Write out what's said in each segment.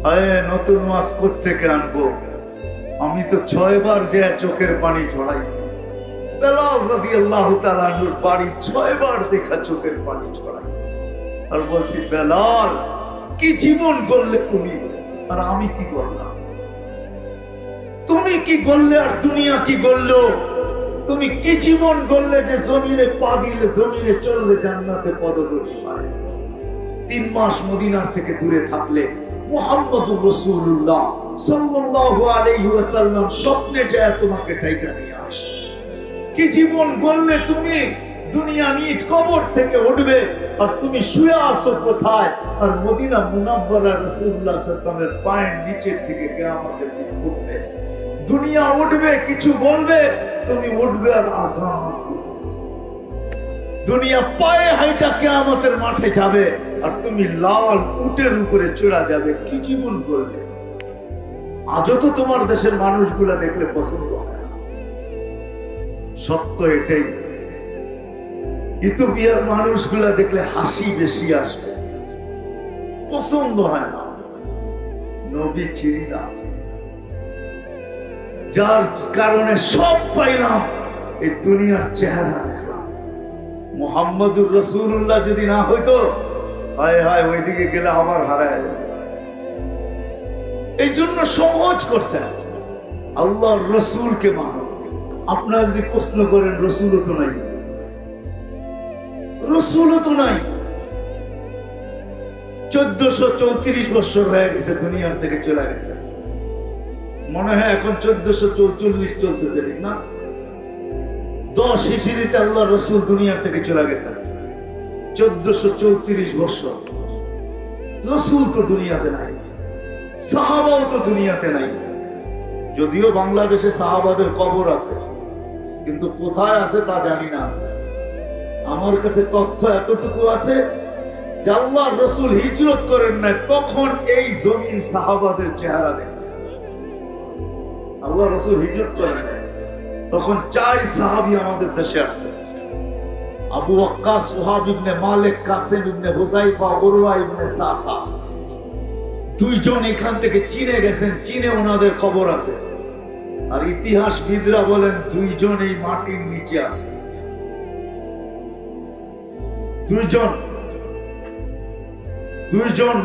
হায় নতুন মাছ কোত্থেকে আনবো? আমি তো 6 বার যে চোখের পানি ঝরাইছি। বেলাল রাদিয়াল্লাহু তাআলা আনহুর বাড়ি 6 বার দেখা চোখের পানি ঝরাইছি। আর বলছি, বেলাল কি জীবন করলে তুমি, আর আমি কি করলাম? তুমি কি করলে আর দুনিয়া কি করলো? তুমি কি জীবন করলে যে জমিনে পা দিলে, জমিনে চললে জান্নাতে পদধূলি পায়? 3 মাস মদিনার থেকে দূরে থাকলে মুহাম্মদুর রাসূলুল্লাহ সাল্লাল্লাহু আলাইহি ওয়াসাল্লাম স্বপ্নে যায় তোমাকে ডাইকা নিয়ে আসে। কি জীবন করলে তুমি? দুনিয়া নিজ কবর থেকে উঠবে আর তুমি শুয়ে আছো কোথায়? আর মদিনা মুনাওয়ারা রাসূলুল্লাহ সাল্লাল্লাহু আলাইহি ওয়াসাল্লামের পায়ের নিচের থেকে কিয়ামতের দিন উঠবে। দুনিয়া উঠবে, কিছু বলবে, তুমি উঠবে আর আযান দিবে। দুনিয়া পায়ে হাইটা কিয়ামতের মাঠে যাবে আর তুমি লাল উটের উপরে চড়া যাবে। কি জীবন করলে? আজও তো তোমার দেশের মানুষগুলা দেখলে পছন্দ হয় না। সত্য এটাই। ইথিওপিয়ার মানুষগুলা দেখলে হাসি বেশি আসবে, পছন্দ হয় না। নবী চিনি না, যার কারণে সব পাইলাম, এই দুনিয়ার চেহারা দেখলাম। মুহাম্মদুর রাসূলুল্লাহ যদি না হইতো, হায় হায় ওইদিকে গেলে আবার হারায় যাবে। এই জন্য সহজ করছেন, আল্লাহর রসুলকে মানো। আপনারা যদি প্রশ্ন করেন, রসুলও তো নাই, রসুলও তো নাই। 1434 বছর হয়ে গেছে দুনিয়ার থেকে চলে গেছে। মনে হয় এখন 1444 চলতেছে, ঠিক না? 10 হিজরিতে আল্লাহ রসুল দুনিয়ার থেকে চলে গেছে। 1434 বছর। রসুল তো দুনিয়াতে নাই, সাহাবাও তো দুনিয়াতে নাই। যদিও বাংলাদেশে সাহাবাদের কবর আছে, কিন্তু কোথায় আছে তা জানি না। আমার কাছে তথ্য এতটুকু আছে যে আল্লাহ রসুল হিজরত করেন না, তখন এই জমিন সাহাবাদের চেহারা দেখছে। আল্লাহ রসুল হিজরত করেন না, তখন 4 সাহাবী আমাদের দেশে আসছে। আবু ওয়াক্কাস, ওহাব ইবনে মালিক, কাসিম ইবনে হুযাইফা, উরওয়া ইবনে সাসা। 2 জন এখান থেকে চীনে গেছেন, চীনে ওনাদের কবর আছে। আর ইতিহাসবিদরা বলেন 2 জন এই মাটির নিচে আছে। 2 জন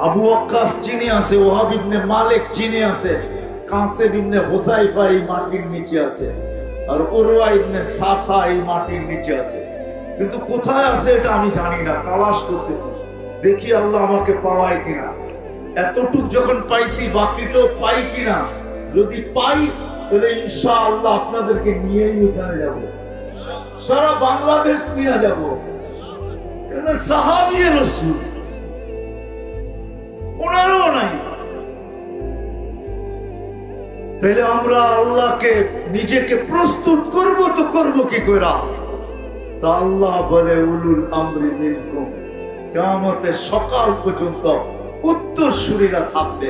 আবু ওয়াক্কাস চীনে আছে, ওহাব ইবনে মালিক চীনে আছে, কাসিম ইবনে হুযাইফা এই মাটির নিচে আছে, আর উরওয়া ইবনে সাসা এই মাটির নিচে আছে। কিন্তু কোথায় আছে এটা আমি জানি না, তালাশ করতেছি, দেখি আল্লাহ আমাকে পাওয়ায় কিনা। এতটুক যখন পাইছি, বাকিটাও পাই কিনা। যদি পাই তাহলে ইনশাআল্লাহ আপনাদেরকে নিয়েই ওখানে যাব, সারা বাংলাদেশ নিয়ে যাব। সাহাবী রাসূল ওনারও নাই। তাহলে আমরা আল্লাহকে নিজেকে প্রস্তুত করব তো করব কি করে? তা আল্লাহ বলে, উলুল আমরি মিনকুম, কিয়ামতের সকাল পর্যন্ত উত্তরসূরিরা থাকবে।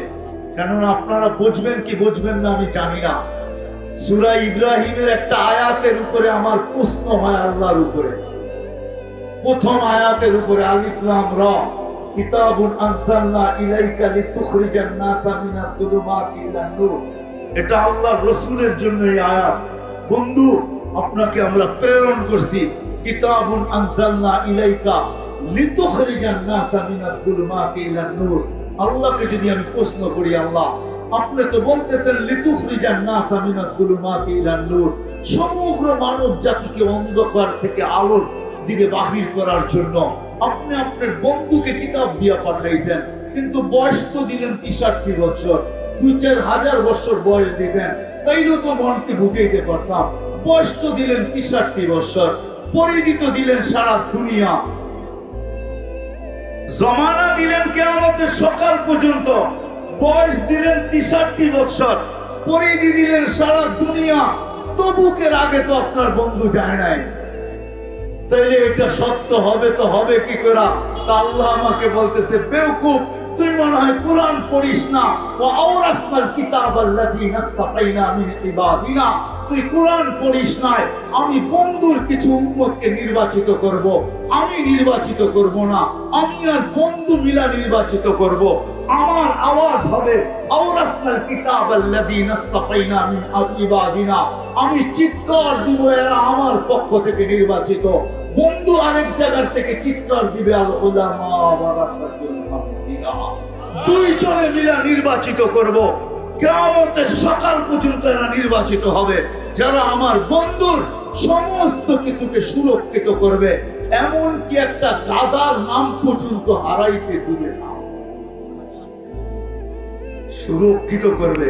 কেননা আপনারা বুঝবেন কি বুঝবেন না আমি জানি না। সূরা ইব্রাহিমের একটা আয়াতের উপরে আমার প্রশ্ন হয় আল্লাহর উপরে। প্রথম আয়াতের উপরে আলিফ লাম রা, কিতাবুন আনজালনা ইলাইকা লিতুখরিজান নাসা মিনাল যুলুমাতি ইলান নূর। এটা আল্লাহর রাসূলের জন্য এই আয়াত। বন্ধু, আপনাকে আমরা প্রেরণ করছি, কিতাবুন আনজালনা ইলাইকা লিতুখরিজান নাসা মিনাল যুলুমাতি ইলান নূর। আল্লাহকে যদি আমি প্রশ্ন করি, আল্লাহ আপনি তো বলতেছেন লিতুখরিজান নাসা মিনাল যুলুমাতি ইলান নূর, সমগ্র মানব জাতিকে অন্ধকার থেকে আলোর দিকে বাহির করার জন্য আপনি আপনার বন্ধুকে কিতাব দিয়া পাঠাইছেন, কিন্তু বয়স তো দিলেন 63 বছর। 2-4 হাজার বছর বয়স দিবেন, তাইলে তো মনকে বুঝাইতে পারতাম। বয়স তো দিলেন 63 বছর, পরিধি তো দিলেন সারা দুনিয়া, জমানা দিলেন কিয়ামতের সকাল পর্যন্ত, বয়স দিলেন 63 বছর, পরিধি দিলেন সারা দুনিয়া। তবুকের আগে তো আপনার বন্ধু যায় নাই। তাইলে এটা সত্য হবে তো হবে কি করে? তা আল্লাহ আমাকে বলতেছে, বেওকুফ, তুই মনে হয় কোরআন পড়িস না। ওয়াওরাসনাল কিতাবাল্লাযীনা ইসতাফাইনা মিন ইবাদিনা, তুই কোরআন পড়িস নাই। আমি বন্ধুর কিছু উম্মতকে নির্বাচিত করব, আমি নির্বাচিত করব না, আমি আর বন্ধু মিলা নির্বাচিত করব। আমার আওয়াজ হবে আওরাসনাল কিতাবাল্লাযীনা ইসতাফাইনা মিন ইবাদিনা, আমি চিৎকার দিব এরা আমার পক্ষ থেকে নির্বাচিত। বন্ধু আরেক জায়গার থেকে চিৎকার দিবে আল উলামা ওয়ারাসাতুল আম্বিয়া, দুইজনে মিলে নির্বাচিত করব। কিয়ামতের সকাল পর্যন্ত এরা নির্বাচিত হবে যারা আমার বন্ধুর সমস্ত কিছুকে সুরক্ষিত করবে, এমন কি একটা গাদার নাম পর্যন্ত হারাইতে দিবে না, সুরক্ষিত করবে।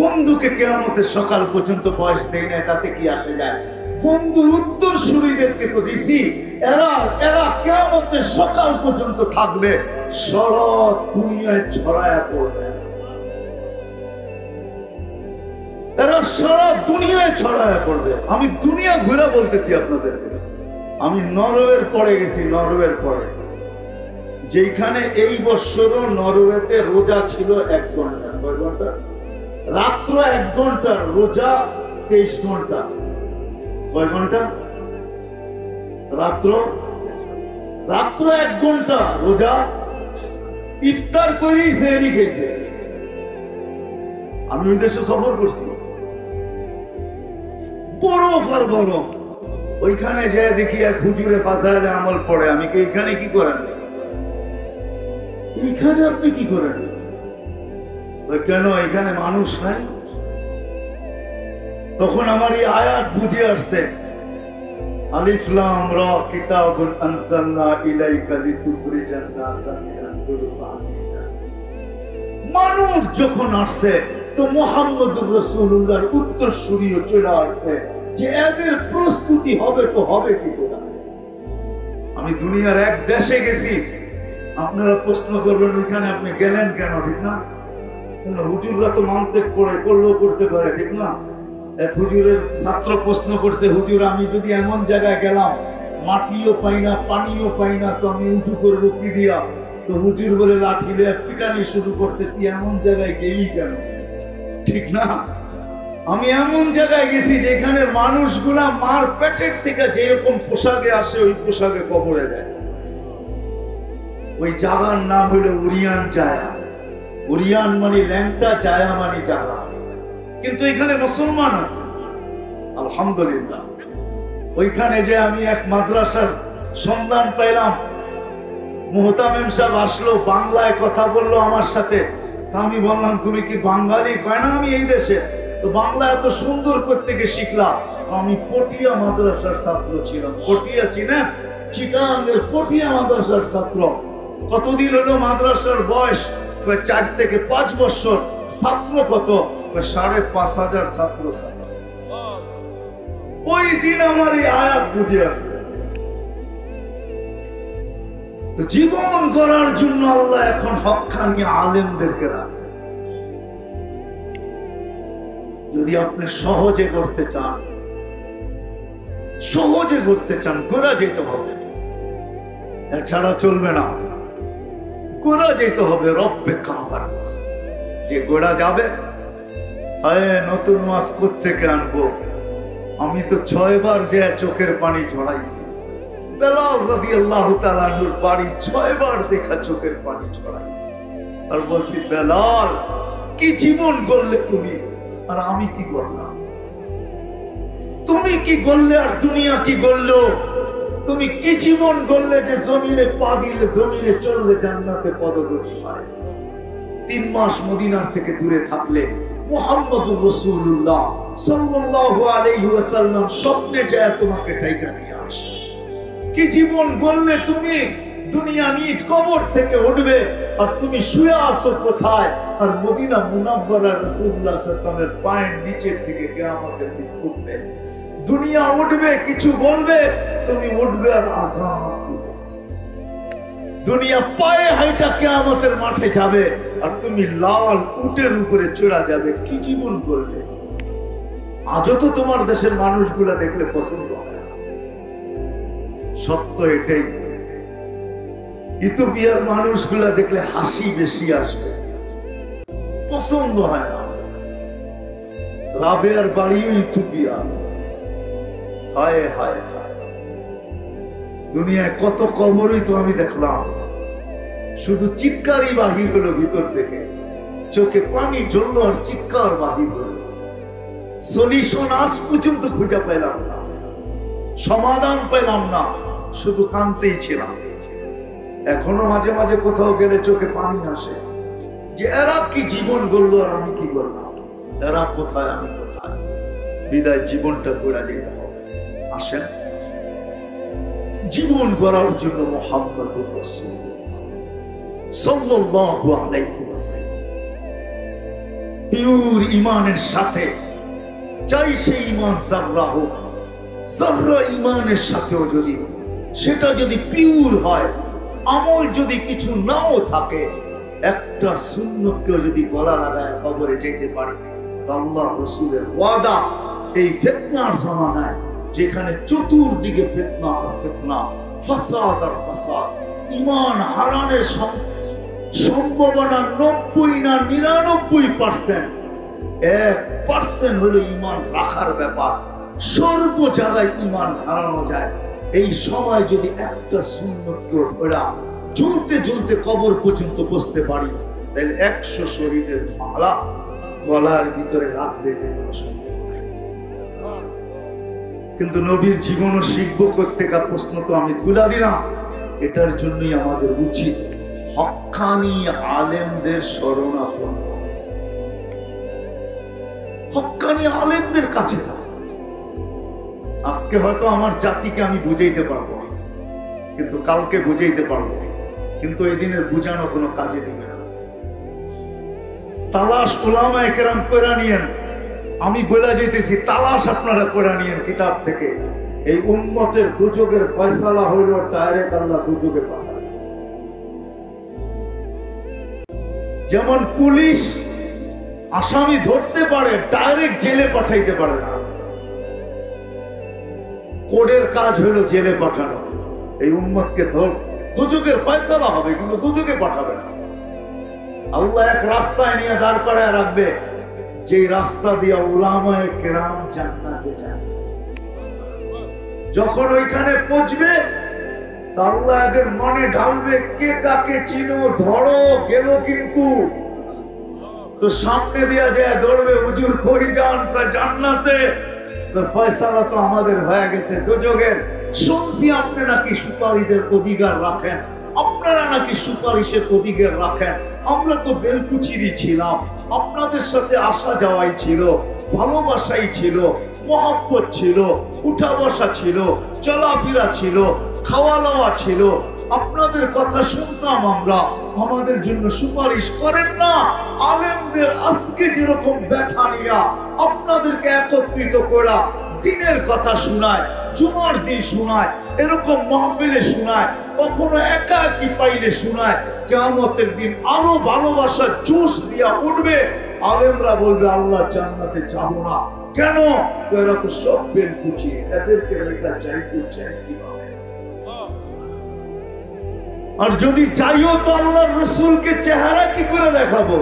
বন্ধুকে কিয়ামতের সকাল পর্যন্ত বয়স দেয় না, তাতে কি আসে যায়? বন্ধুর উত্তর সুরীদেরকে তো দিছি, এরা এরা কিয়ামতের সকাল পর্যন্ত থাকবে, সারা দুনিয়ায় ছড়ায়া পড়বে, এরা সারা দুনিয়ায় ছড়ায়া পড়বে। আমি দুনিয়া ঘুরে বলতেছি আপনাদেরকে, আমি নরওয়ের পরে গেছি, নরওয়ের পরে, যেখানে এই বছরও নরওয়েতে রোজা ছিল 1 ঘন্টা, 9 ঘন্টা, রাত্র 1 ঘন্টা, রোজা 23 ঘন্টা। কয় ঘন্টা? রাত্র 1 ঘন্টা রোজা, ইফতার করি সেহরি খেয়েছে। আমি ওই দেশে সফর করছি, বরফ আর বরফ। ওইখানে যে দেখি এক হুজুরে ফাজাইলে আমল পড়ে, আমি কি এখানে কি করেন? এইখানে আপনি কি করেন? কেন এখানে মানুষ নাই? তখন আমার এই আয়াত বুঝে আসছে, আলিফ লাম রা কিতাবুন আনজালনা ইলাইকা লিতুখরিজান নাসা মিনাল যুলুমাতি। মানুষ যখন আসছে তো মুহাম্মদুর রাসূলুল্লাহর উত্তরসূরিও চলে আসছে যে এদের প্রস্তুতি হবে তো হবে কি করে। আমি দুনিয়ার এক দেশে গেছি, আপনারা প্রশ্ন করবেন ওইখানে আপনি গেলেন কেন, ঠিক না? হুজুররা তো মানতে করলেও করতে পারে, ঠিক না? এক হুজুরের ছাত্র প্রশ্ন করছে, হুজুর আমি যদি এমন জায়গায় গেলাম মাটিও পাই না পানিও পাই না, তো আমি উঁচু করবো কি দিয়া? তো হুজুর বলে লাঠি লিয়ে পিটানি শুরু করছে, তুই এমন জায়গায় গেলি কেন, ঠিক না? আমি এমন জায়গায় গেছি যেখানে মানুষগুলা মার পেটের থেকে যেরকম পোশাকে আসে ওই পোশাকে কবরে দেয়। ওই জায়গার নাম হলো উরিয়ান জায়া। উরিয়ান মানে ল্যাংটা, জায়া মানে জায়গা। কিন্তু এখানে মুসলমান আছে আলহামদুলিল্লাহ। ওইখানে যে আমি এক মাদ্রাসার সন্ধান পাইলাম, মুহতামিম সাহেব আসলো, বাংলায় কথা বললো আমার সাথে। আমি বললাম তুমি কি বাঙালি? কয় না আমি এই দেশে। তো বাংলা এত সুন্দর করতে গিয়ে শিখলাম। আমি পটিয়া মাদ্রাসার ছাত্র ছিলাম। পটিয়া চিনেন? চিটাগাঙ্গের পটিয়া মাদ্রাসার ছাত্র। কতদিন হলো মাদ্রাসার বয়স? 4 থেকে 5 বছর। ছাত্র কত? 5,500 ছাত্র। ওই দিন আমার এই আয়াত বুঝে আসছে। জীবন করার জন্য আল্লাহ এখন হক্কানি আলেমদেরকে রাখছে। যদি আপনি সহজে করতে চান, সহজে করতে চান, করা যেতে হবে, এছাড়া চলবে না। করা যেতে হবে রব্বে কাবার। যে গোড়া যাবে, নতুন মাছ কোত্থেকে আনবো? আমি তো 6 বার যে চোখের পানি ঝরাইছি। বেলাল রাদিয়াল্লাহু তাআলা আনহুর বাড়ি 6 বার দেখা চোখের পানি ঝরাইছি। আর বলছি, বেলাল কি জীবন গড়লে তুমি, আর আমি কি করলাম? তুমি কি গড়লে আর দুনিয়া কি গড়লো? তুমি কি জীবন গড়লে যে জমিনে পা দিলে, জমিনে চললে জান্নাতে পদধূলি হয়। 3 মাস মদিনার থেকে দূরে থাকলে মুহাম্মদুর রাসূলুল্লাহ সাল্লাল্লাহু আলাইহি ওয়াসাল্লাম স্বপ্নে যায় তোমাকে ডাইকা নিয়ে আসে। কি জীবন গড়লে তুমি? দুনিয়া নিজ কবর থেকে উঠবে আর তুমি শুয়ে আছো কোথায়? আর মদিনা মুনাওয়ারা রাসূলুল্লাহ সাল্লাল্লাহু আলাইহি ওয়াসাল্লামের পায়ের নিচে থেকে কিয়ামতের দিন উঠবে। দুনিয়া উঠবে, কিছু বলবে, তুমি উঠবে আর আযাব দিবে। দুনিয়া পায়ে হাইটা কিয়ামতের মাঠে যাবে আর তুমি লাল উটের উপরে চড়া যাবে। কি জীবন করবে? আজও তো তোমার দেশের মানুষগুলা দেখলে পছন্দ হয়। সত্য এটাই। ইথিওপিয়ার মানুষগুলা দেখলে হাসি বেশি আসবে, পছন্দ হয় না। রাবেয়ার বাড়িও ইথিওপিয়া। হায় হায়, দুনিয়ায় কত কবরই তো আমি দেখলাম, শুধু চিৎকারই বাহির হলো ভিতর থেকে, চোখে পানি ঝরলো আর চিৎকার বাহির হলো। সলিউশন আজ পর্যন্ত খুঁজে পেলাম না, সমাধান পেলাম না, শুধু কাঁদতেই ছিলাম। এখনো মাঝে মাঝে কোথাও গেলে চোখে পানি আসে যে এরা কি জীবন গড়লো আর আমি কি করলাম, এরা কোথায় আমি কোথায়। বিদায় জীবনটা গড়া যেতে হবে। আসেন জীবন গড়ার জন্য মুহাম্মদুর রাসূলুল্লাহ সাল্লাল্লাহু আলাইহি ওয়াসাল্লাম পিওর ঈমানের সাথে, চাই সেই ঈমান যাররা হোক, যাররা ঈমানের সাথেও যদি সেটা যদি পিওর হয়, আমল যদি কিছু নাও থাকে, একটা সুন্নতকেও যদি গলা লাগায় কবরে যেতে পারে, আল্লাহ রাসূলের ওয়াদা এই ফিতনার জামানায় যেখানে চতুর্দিকে ফিতনা আর ফিতনা, ফাসাদ আর ফাসাদ, ঈমান হারানোর সম্ভাবনা 90 না 99%, 1% হলো ঈমান রাখার ব্যাপার। সর্ব জায়গায় ঈমান হারানো যায়। এই সময় যদি একটা সুন্নতকে ওরা ঝুলতে ঝুলতে কবর পর্যন্ত বসতে পারি, তাহলে 100 শরীরের মালা গলার ভিতরে রাখবে দেওয়া সম্ভব। কিন্তু নবীর জীবনও শিখবো প্রত্যেকটা প্রশ্ন তো আমি তুলে দিলাম। এটার জন্যই আমাদের উচিত হক্কানি আলেমদের শরণাপন্ন, হক্কানি আলেমদের কাছে থাকা। আজকে হয়তো আমার জাতিকে আমি বুঝাইতে পারবো, কিন্তু কালকে বুঝাইতে পারবো, কিন্তু এদিনের বুঝানো কোনো কাজে দিবে না। তালাশ উলামায়ে কেরাম করে নিয়েন, আমি বলে যেতেছি তালাশ আপনারা করে নিয়েন কিতাব থেকে। এই উম্মতের দুযোগের ফয়সালা হইল ডাইরেক্ট আল্লাহ দুযোগে পাঠায়। যেমন পুলিশ আসামি ধরতে পারে, ডাইরেক্ট জেলে পাঠাইতে পারে না। কোর্টের কাজ হইল জেলে পাঠানো। এই উম্মতকে দুযোগের ফয়সালা হবে, কিন্তু দুযোগে পাঠাবে না। আল্লাহ এক রাস্তায় নিয়ে দাঁড় করায় রাখবে, যে রাস্তা দিয়ে উলামায়ে কেরাম জান্নাতে যান। যখন ওইখানে পৌঁছবে, আল্লাহ এদের মনে ঢালবে, কে কাকে চিনো, ধরো, গেল কিন্তু। তো সামনে দিয়া যায় দৌড়বে, হুজুর কই যান, জান্নাতে। তো ফয়সালা তো আমাদের হয়ে গেছে দুযোগের। শুনছি আপনি নাকি সুপারিশের অধিকার রাখেন, আপনারা নাকি সুপারিশের অধিকার রাখেন। আমরা তো বেলকুচিরই ছিলাম, আপনাদের সাথে আসা যাওয়াই ছিল, ভালোবাসাই ছিল, মহব্বত ছিল, উঠা বসা ছিল, চলাফেরা ছিল, খাওয়া দাওয়া ছিল। আপনাদের কথা শুনতাম আমরা, আমাদের জন্য সুপারিশ করেন না। আলেমদের আজকে যেরকম ব্যথা নিয়া আপনাদেরকে একত্রিত করা, দিনের কথা শোনায়, জুমার দিন শোনায়, এরকম মাহফিলে শোনায়, কখনো একা একই পাইলে শোনায়। কিয়ামতের দিন আরো ভালোবাসা জোশ দিয়া উঠবে। আলেমরা বলবে আল্লাহ জান্নাতে যাব না কেন? এরা তো সব বেলকুচি, এদেরকে লেখা চাইতে চাইতে। আর যদি চাইও তো আল্লাহর রাসূলকে চেহারা কি করে দেখাবো?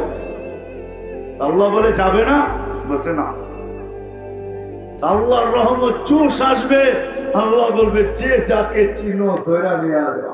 আল্লাহ বলে যাবে না, বসে না। আল্লাহর রহমত জোশ আসবে, আল্লাহ বলবে যে যাকে চিনো ধরে নিয়ে আসবে।